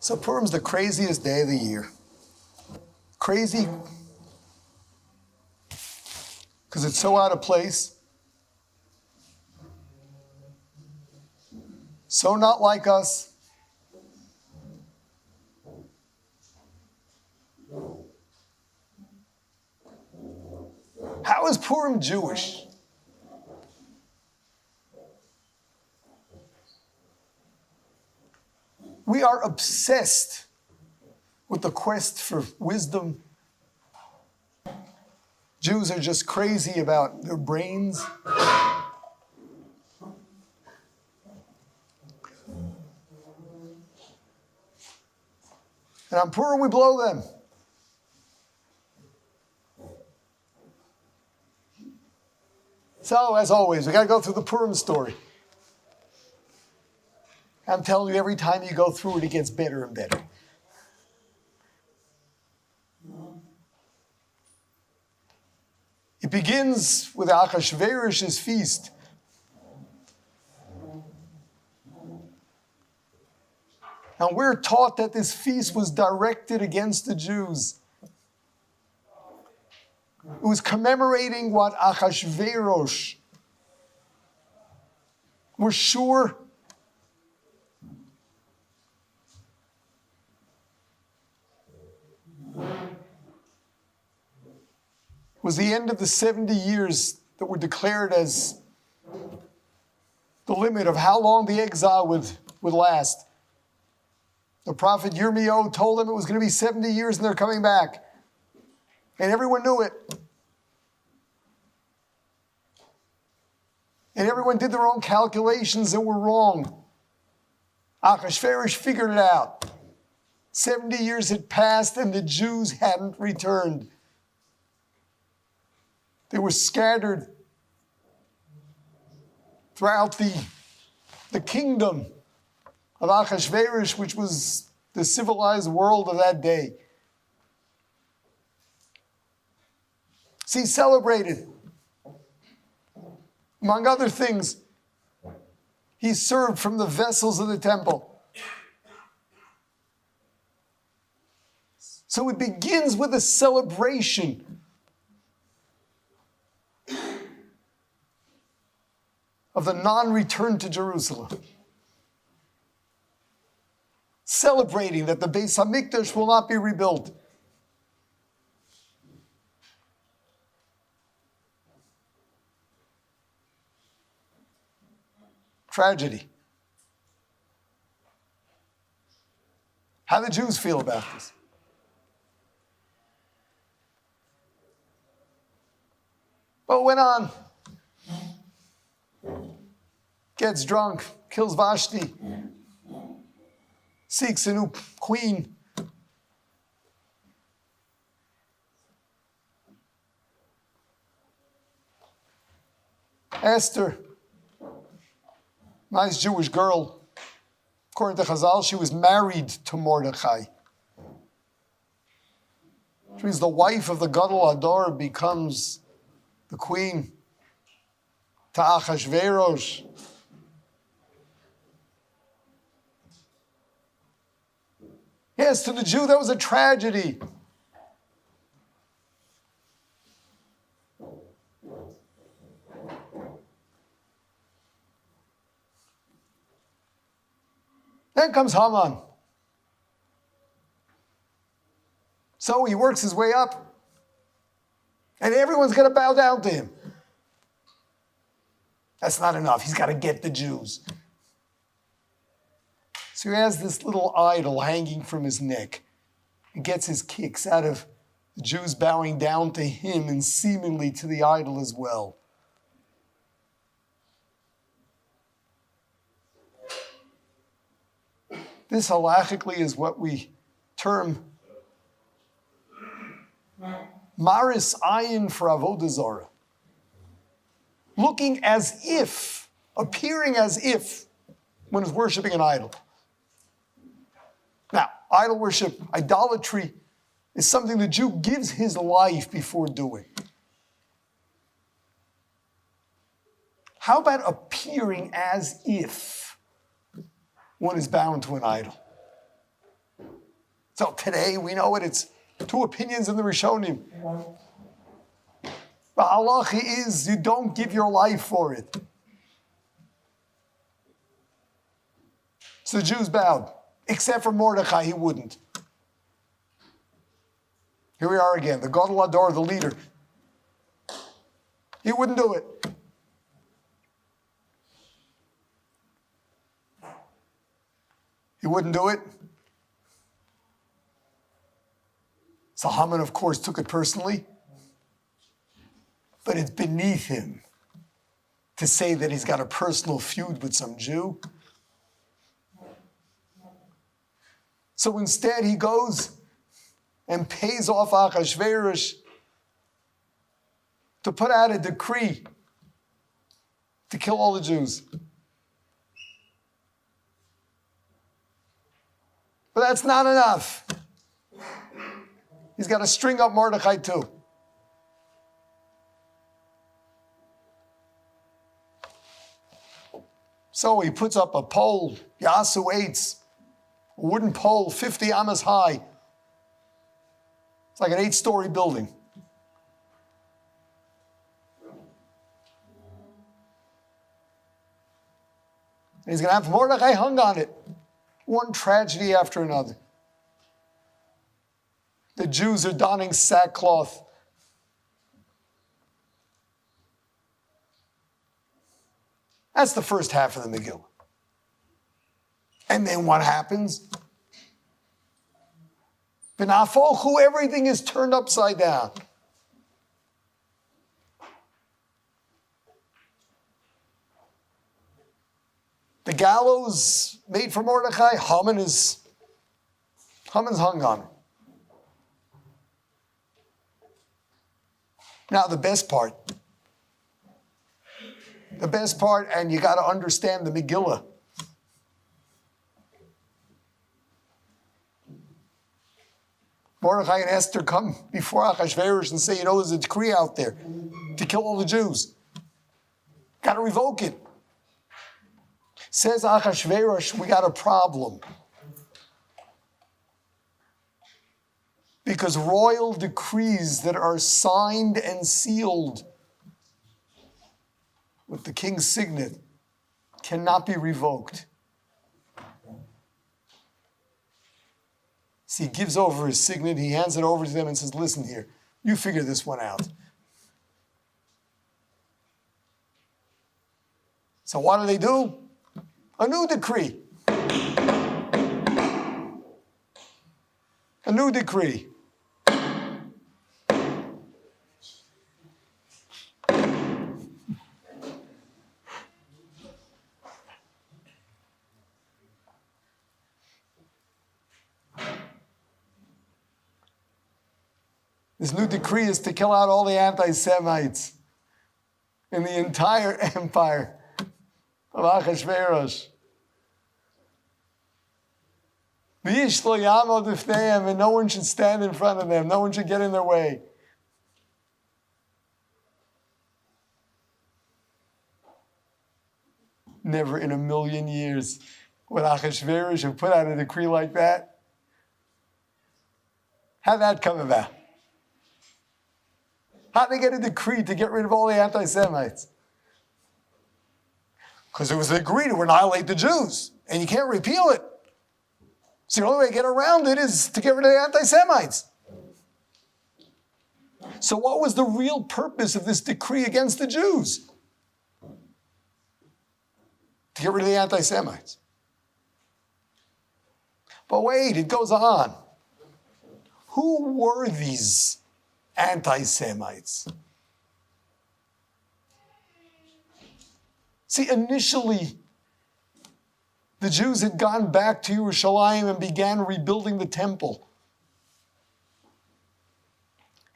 So Purim's the craziest day of the year. Crazy because it's so out of place. So not like us. How is Purim Jewish? We are obsessed with the quest for wisdom. Jews are just crazy about their brains. And on Purim, we blow them. So, as always, we got to go through the Purim story. I'm telling you, every time you go through it, it gets better and better. It begins with Achashverosh's feast. And we're taught that this feast was directed against the Jews. It was commemorating what Achashverosh was sure was the end of the 70 years that were declared as the limit of how long the exile would last. The prophet Yirmiyahu told them it was going to be 70 years and they're coming back. And everyone knew it. And everyone did their own calculations that were wrong. Achashverosh figured it out. 70 years had passed and the Jews hadn't returned. They were scattered throughout the kingdom of Achashverosh, which was the civilized world of that day. See, celebrated. Among other things, he served from the vessels of the temple. So it begins with a celebration of the non-return to Jerusalem. Celebrating that the Beis HaMikdash will not be rebuilt. Tragedy. How do the Jews feel about this? Well, it went on. Gets drunk, kills Vashti, seeks a new queen. Esther, nice Jewish girl. According to Chazal, she was married to Mordechai. Which means the wife of the Gadol Hador becomes the queen to Achashverosh. Yes, to the Jew, that was a tragedy. Then comes Haman. So he works his way up. And everyone's going to bow down to him. That's not enough. He's got to get the Jews. So he has this little idol hanging from his neck. He gets his kicks out of the Jews bowing down to him and seemingly to the idol as well. This halachically is what we term maris ayin for avodah zarah. Looking as if, appearing as if, one is worshiping an idol. Now, idol worship, idolatry, is something the Jew gives his life before doing. How about appearing as if one is bound to an idol? So today we know it. It's two opinions in the Rishonim. But halacha is you don't give your life for it. So the Jews bowed, except for Mordechai, he wouldn't. Here we are again, the Gadol Hador, the leader. He wouldn't do it. He wouldn't do it. So Haman, of course, took it personally. But it's beneath him to say that he's got a personal feud with some Jew. So instead he goes and pays off Achashverosh to put out a decree to kill all the Jews. But that's not enough. He's got to string up Mordechai too. So he puts up a pole, Yasu 8, a wooden pole, 50 amas high. It's like an 8-story building. And he's going to have Mordechai hung on it. One tragedy after another. The Jews are donning sackcloth. That's the first half of the Megillah. And then what happens? V'nafochu, everything is turned upside down. The gallows made for Mordechai, Haman's hung on it. Now the best part, and you got to understand the Megillah. Mordechai and Esther come before Achashverosh and say, you know, there's a decree out there to kill all the Jews. Got to revoke it. Says Achashverosh, we got a problem. Because royal decrees that are signed and sealed with the king's signet cannot be revoked. So he gives over his signet, he hands it over to them and says, listen here, you figure this one out. So what do? A new decree. A new decree. This new decree is to kill out all the anti-Semites in the entire empire of Achashverosh. V'ish lo yamod b'fneihem, and no one should stand in front of them. No one should get in their way. Never in a million years would Achashverosh have put out a decree like that. How'd that come about? How'd they get a decree to get rid of all the anti-Semites? Because it was agreed to annihilate the Jews, and you can't repeal it. So the only way to get around it is to get rid of the anti-Semites. So what was the real purpose of this decree against the Jews? To get rid of the anti-Semites. But wait, it goes on. Who were these anti-Semites? See, initially, the Jews had gone back to Yerushalayim and began rebuilding the temple.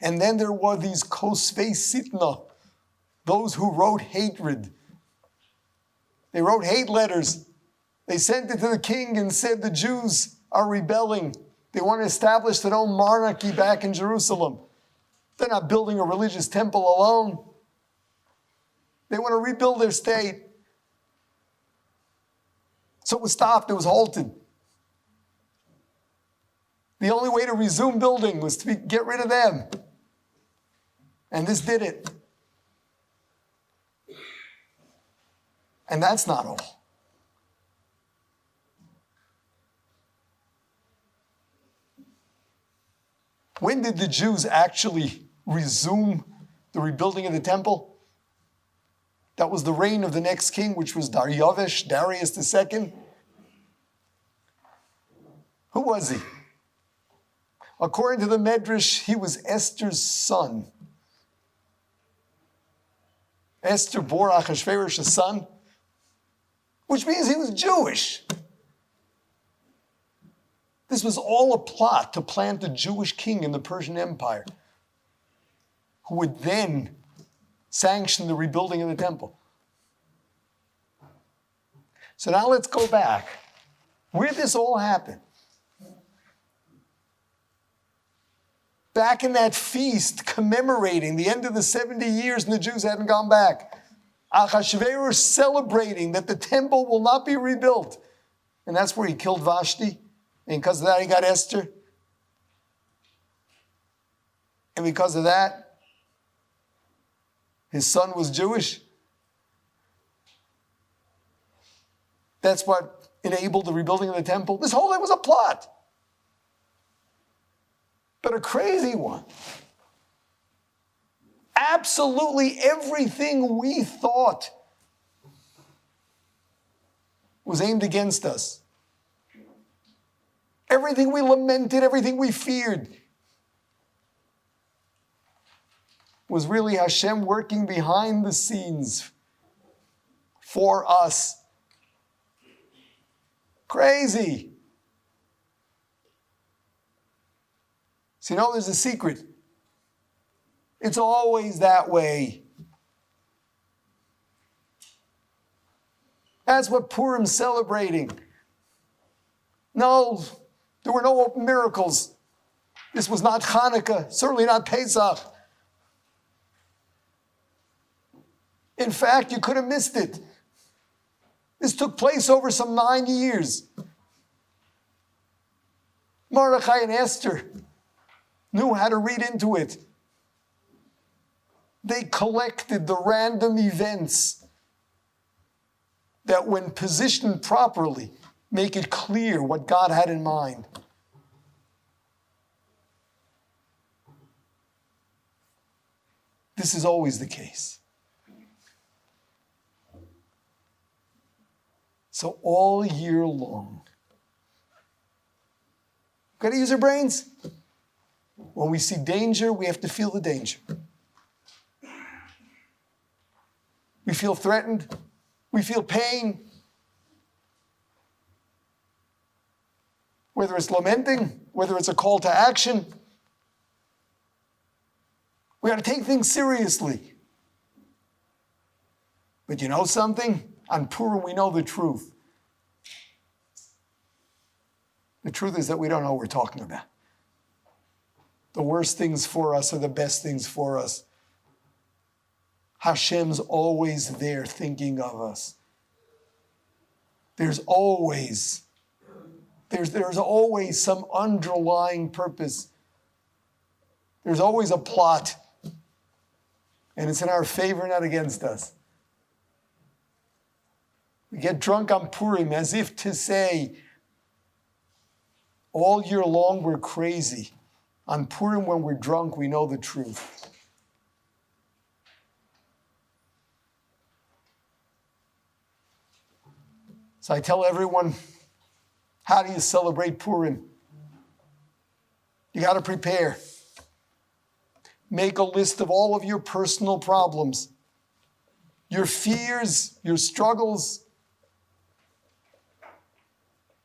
And then there were these kosvei sitna, those who wrote hatred. They wrote hate letters. They sent it to the king and said the Jews are rebelling. They want to establish their own monarchy back in Jerusalem. They're not building a religious temple alone. They want to rebuild their state. So it was stopped, it was halted. The only way to resume building was to get rid of them. And this did it. And that's not all. When did the Jews actually resume the rebuilding of the temple? That was the reign of the next king, which was Darius II. Who was he? According to the Medrash, he was Esther's son. Esther bore Achashverosh's son, which means he was Jewish. This was all a plot to plant a Jewish king in the Persian Empire, who would then sanction the rebuilding of the temple. So now let's go back. Where did this all happen? Back in that feast commemorating the end of the 70 years and the Jews hadn't gone back. Achashverosh celebrating that the temple will not be rebuilt. And that's where he killed Vashti. And because of that, he got Esther. And because of that, his son was Jewish. That's what enabled the rebuilding of the temple. This whole thing was a plot. But a crazy one. Absolutely everything we thought was aimed against us. Everything we lamented, everything we feared, was really Hashem working behind the scenes for us. Crazy. So, there's a secret. It's always that way. That's what Purim's celebrating. No, there were no miracles. This was not Hanukkah, certainly not Pesach. In fact, you could have missed it. This took place over some 9 years. Mordechai and Esther knew how to read into it. They collected the random events that, when positioned properly, make it clear what God had in mind. This is always the case. So all year long, got to use our brains. When we see danger, we have to feel the danger. We feel threatened. We feel pain. Whether it's lamenting, whether it's a call to action, we got to take things seriously. But you know something? On Purim, we know the truth. The truth is that we don't know what we're talking about. The worst things for us are the best things for us. Hashem's always there thinking of us. There's always some underlying purpose. There's always a plot. And it's in our favor, not against us. We get drunk on Purim as if to say, all year long we're crazy. On Purim, when we're drunk, we know the truth. So I tell everyone, how do you celebrate Purim? You got to prepare. Make a list of all of your personal problems, your fears, your struggles,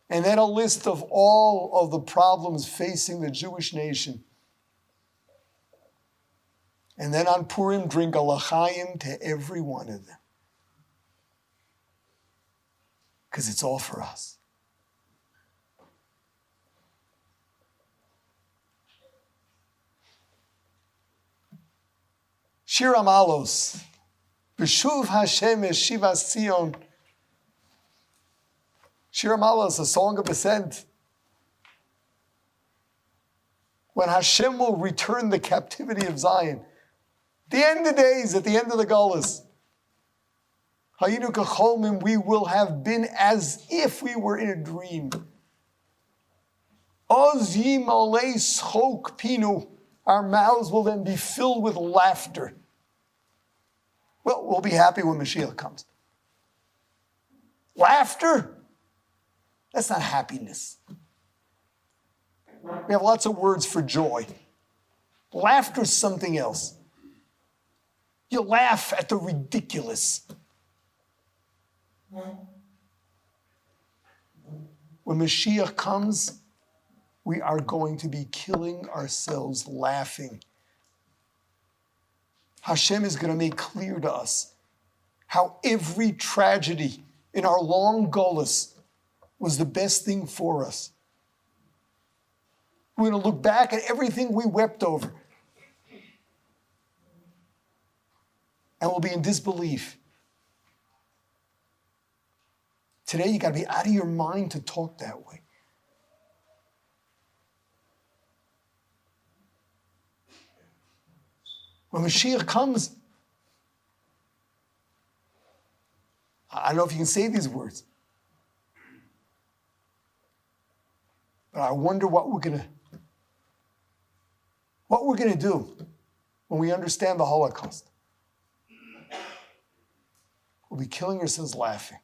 and then a list of all of the problems facing the Jewish nation. And then on Purim, drink a l'chaim to every one of them. Because it's all for us. Shir Amalos, B'shuv Hashem Shivas Tzion. Shir Amalos, a song of ascent. when Hashem will return the captivity of Zion. The end of days, at the end of the Gullus. Hayinu kacholmim, we will have been as if we were in a dream. Oz yimalei schok pinu, our mouths will then be filled with laughter. Well, we'll be happy when Mashiach comes. Laughter? That's not happiness. We have lots of words for joy. Laughter is something else. You laugh at the ridiculous. When Mashiach comes, we are going to be killing ourselves laughing. Hashem is going to make clear to us how every tragedy in our long gullus was the best thing for us. We're going to look back at everything we wept over. And we'll be in disbelief. Today, you got to be out of your mind to talk that way. When Mashiach comes, I don't know if you can say these words, but I wonder what we're gonna do when we understand the Holocaust. We'll be killing ourselves laughing.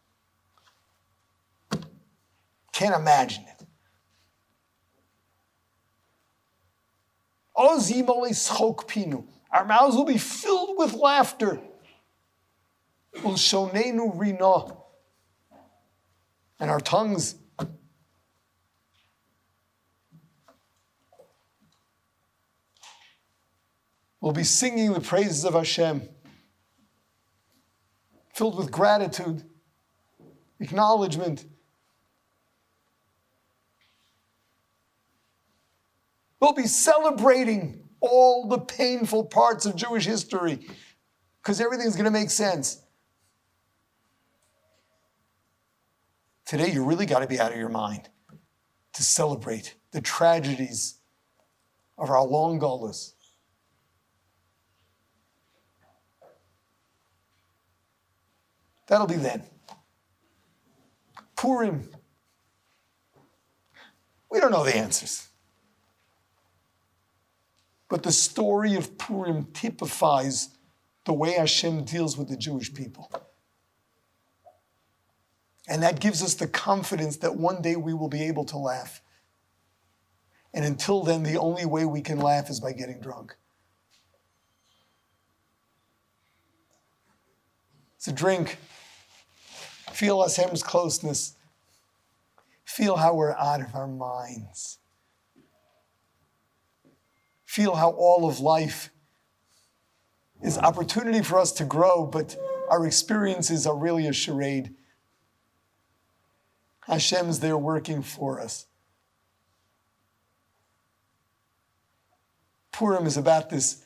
Can't imagine it. Our mouths will be filled with laughter. Ulshonenu rina. And our tongues will be singing the praises of Hashem, filled with gratitude, acknowledgement. We'll be celebrating all the painful parts of Jewish history because everything's going to make sense. Today, you really got to be out of your mind to celebrate the tragedies of our long gullus. That'll be then. Purim. We don't know the answers. But the story of Purim typifies the way Hashem deals with the Jewish people. And that gives us the confidence that one day we will be able to laugh. And until then, the only way we can laugh is by getting drunk. It's a drink. Feel Hashem's closeness. Feel how we're out of our minds. Feel how all of life is opportunity for us to grow, but our experiences are really a charade. Hashem's there working for us. Purim is about this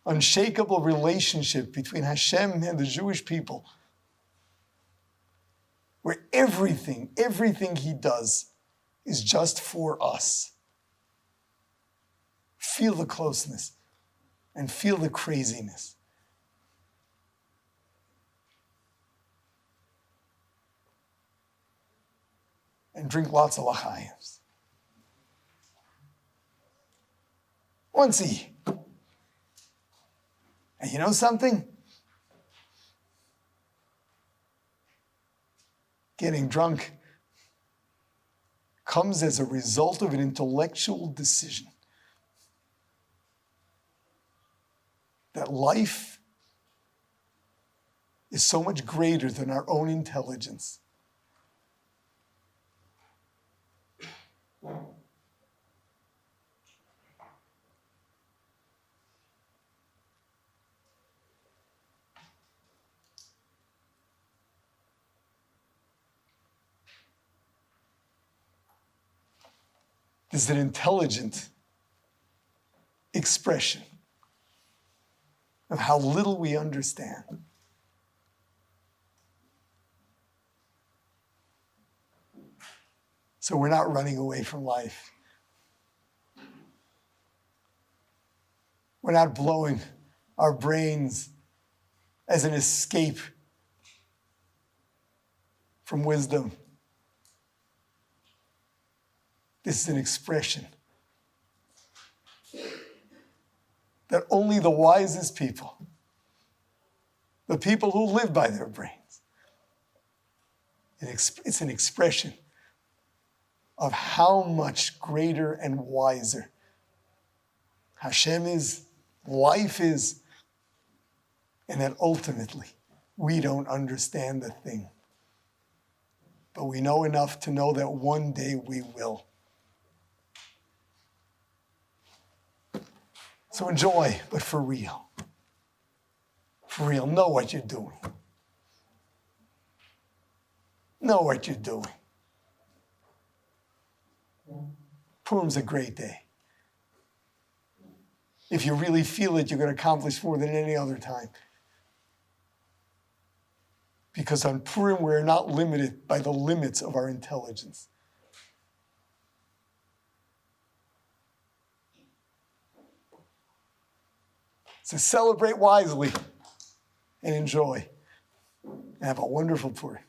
unshakable relationship between Hashem and the Jewish people, where everything he does is just for us. Feel the closeness and feel the craziness. And drink lots of l'chaim. Once a year. And you know something? Getting drunk comes as a result of an intellectual decision. That life is so much greater than our own intelligence. Is an intelligent expression of how little we understand. So we're not running away from life. We're not blowing our brains as an escape from wisdom. This is an expression that only the wisest people, the people who live by their brains, it's an expression of how much greater and wiser Hashem is, life is, and that ultimately we don't understand the thing. But we know enough to know that one day we will. So enjoy, but for real. For real, know what you're doing. Know what you're doing. Purim's a great day. If you really feel it, you're going to accomplish more than any other time. Because on Purim, we're not limited by the limits of our intelligence. So celebrate wisely and enjoy. And have a wonderful Purim.